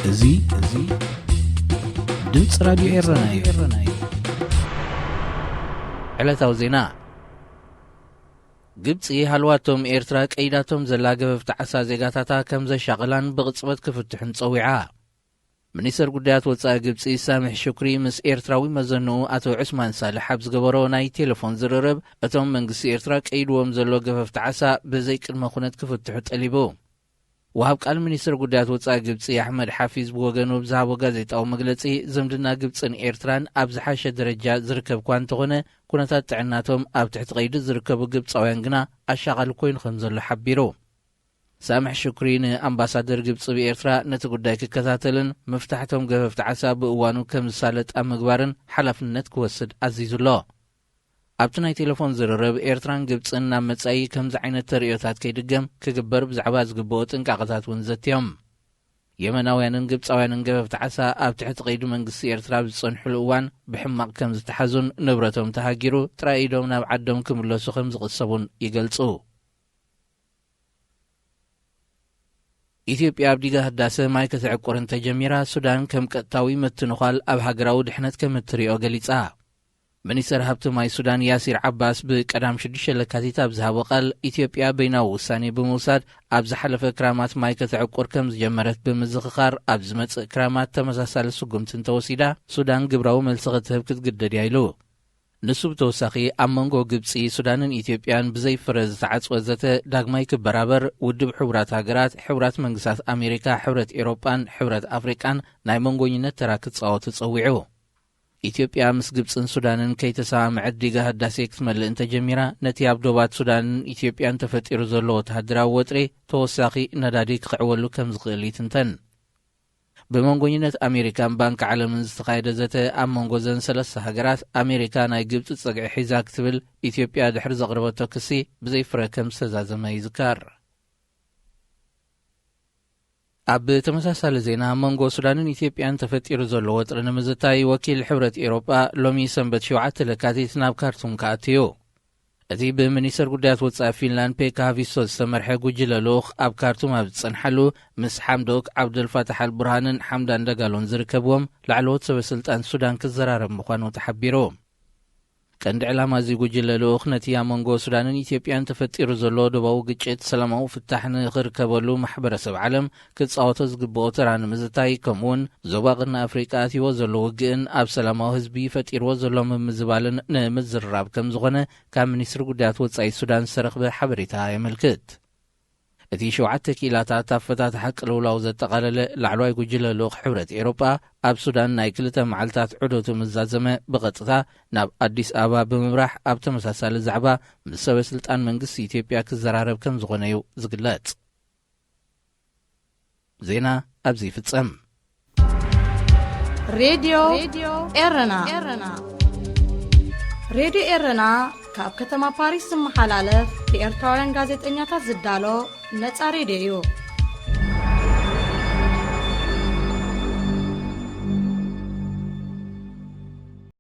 እዙይ ድምጽ ራዲዮ ኤረናይ ዕለታዊ ዜና ግብጽ ሃልዋቶም ኤርትራ ቀይዳቶም ዘላገበፍታ ዓሳ ዜጋታታ ከም ዘሻቕላን ብቕጽበት ክፍትሕን ጸዊዓ ሚኒስትር ጉዳያት ወጻኢ ግብጽ ሳምሕ ሽኩሪ ምስ ኤርትራዊ መዘንኡ አቶ ዑስማን ሳልሕ ኣብ ዝገበሮ ናይ ቴሌፎን ዝርርብ እቶም መንግስቲ ኤርትራ ቀይድዎም ዘሎ ገፈፍታ ዓሳ ብዘይ ቅድመ ኩነት ክፍትሑ ጠሊቡ وهاب قال منيستر قدات وصا ግብጽ احمد حفيظ بوغنو بزهابو ጋዜጣዊ መግለጺ ዝምድና ግብጽን ኤርትራን ኣብ ዝሓሸ ደረጃ ዝርከብ እኳ እንተኾነ ኩነታት ጥዕናቶም ኣብ ትሕቲ ቀይዲ ዝርከቡ ግብጻውያን ግና ኣሻቓሊ ኮይኑ ከም ዘሎ ሓቢሩ ሳምሕ ሽኩሪን ኣምባሳደር ግብጽ ብኤርትራ ነቲ ጉዳይ ክከታተልን መፍታሕቶም ገፈፍቲ ዓሳ ብእዋኑ ከም ዝሳለጥ ኣብ ምግባርን ሓላፍነት ክወስድ ኣዚዙሎ ኣብቲ ናይ ቴሌፎን ዝርርብ ኤርትራን ግብጽን ናብ መጻኢ ከምዚ ዓይነት ተርእዮታት ከይድገም ክግበር ብዛዕባ ዝግብኦ ጥንቃቐታት እውን ዘትዮም የመናውያንን ግብጻውያንን ገፈፍቲ ዓሳ ኣብ ትሕቲ ቀይዲ መንግስቲ ኤርትራ ዝጸንሑሉ እዋን ብሕማቕ ከም ዝተሓዙን ንብረቶም ተሃጊሩ ጥራይ ኢዶም ናብ ዓዶም ክምለሱ ከም ዝቕሰቡን ይገልጹ ኢትዮጵያ ኣብ ዲጋ ህዳሴ ማይ ክትዕቁር እንተጀሚራ ሱዳን ከም ቀጥታዊ ምትንኻል ኣብ ሃገራዊ ድሕነት ከም እትሪኦ ገሊጻ ሚኒስትር ሃብቲ ማይ ሱዳን ያሲር ዓባስ በቀዳም 6 ለካቲት ኣብ ዝሃቦ ቃል ኢትዮጵያ በይናዊ ውሳኔ ብምውሳድ ኣብ ዝሓለፈ ክራማት ማይ ክትዕቁር ከም ዝጀመረት ብምዝኽኻር ኣብ ዝመጽእ ክራማት ተመሳሳሊ ስጉምትን ተወሲዳ ሱዳን ግብራዊ መልሲ ክትህብ ክትግደድ ኢሉ ንሱ ብተወሳኺ ኣብ መንጎ ግብጺ ሱዳንን ኢትዮጵያን ብዘይፍረ ዝተዓጽወ ዘተ ዳግማይ ክበራበር ውድብ ሕቡራት ሃገራት ሕቡራት መንግስታት ኣሜሪካ ሕብረት ኤውሮጳን ሕብረት ኣፍሪቃን ናይ መንጎኝነት ተራ ክጻወቱ ጸዊዑ ኢትዮጵያ ምስ ግብጽን ሱዳንን ከይተሰማምዐት ዲጋ ህዳሴ ክትመልእ እንተጀሚራ ነቲ ኣብ ዶባት ሱዳንን ኢትዮጵያን ተፈጢሩ ዘሎ ወተሃደራዊ ወጥሪ ተወሳኺ ነዳዲ ክኽዕወሉ ከም ዝኽእል ይትንተን ብመንጎኝነት ኣሜሪካን ባንኪ ዓለምን ዝተኻየደ ዘተ ኣብ መንጎ ዘን ሰለስተ ሃገራት ኣሜሪካ ናይ ግብጽ ጸግዒ ሒዛ ክትብል ኢትዮጵያ ድሕሪ ዘቕረበቶ ክሲ ብዘይፍረ ከም ዝተዛዘመ ይዝካር ኣብ ተመሳሳሊ ዜና መንጎ ሱዳንን ኢትዮጵያን ተፈጢሩ ዘሎ ወጥሪ ንምዝታይ ወኪል ሕብረት ኤውሮጳ ሎሚ ሰንበት 7 ለካቲት ናብ ካርቱም ከኣትዩ እቲ ብሚኒስትር ጉዳያት ወጻኢ ፊንላንድ ፔካ ሃቪስቶ ዝተመርሐ ጉጅለ ልኡኽ ኣብ ካርቱም ኣብ ዝጸንሐሉ ምስ ሓምዶክ ዓብደልፋታሕ አልቡርሃንን ሓምዳን ደጋሎን ዝርከብዎም ላዕለዎት ሰበስልጣን ሱዳን ክዘራረብ ምዃኑ ተሓቢሩ ቀንዲ ዕላማ እዚ ጉጅለ ልኡኽ ነቲ ኣብ መንጎ ሱዳንን ኢትዮጵያን ተፈጢሩ ዘሎ ደባዊ ግጭት ሰላማዊ ፍታሕ ንኽርከበሉ ማሕበረሰብ ዓለም ክጻወቶ ዝግብኦ ተራ ንምዝታይ ከምኡውን ዞባ ቅርኒ ኣፍሪቃ ኣትይዎ ዘሎ ውግእን ኣብ ሰላማዊ ህዝቢ ፈጢርዎ ዘሎ ምምዝባልን ንምዝርራብ ከም ዝኾነ ካብ ሚኒስትሪ ጉዳያት ወጻኢ ሱዳን ዝተረኽበ ሓበሬታ የመልክት እቲ 7 ኪላታት ኣፈታታሕ ቅልውላው ዘጠቓለለ ላዕለዋይ ጉጅለ ልኡኽ ሕብረት ኤውሮጳ ኣብ ሱዳን ናይ 2 መዓልታት ዑደቱ ምዛዘመ ብቐጥታ ናብ ኣዲስ ኣበባ ብምብራሕ ኣብ ተመሳሳሊ ዛዕባ ምስ ሰበስልጣን መንግስቲ ኢትዮጵያ ክዘራረብ ከም ዝኾነ እዩ ዝግለጽ ዜና ኣብዚ ይፍጸም ሬድዮ ኤረና ሬድዮ ኤረና ካብ ከተማ ፓሪስ ዝመሓላለፍ ብኤርትራውያን ጋዜጠኛታት ዝዳሎ ነጻ ሬድዮ እዩ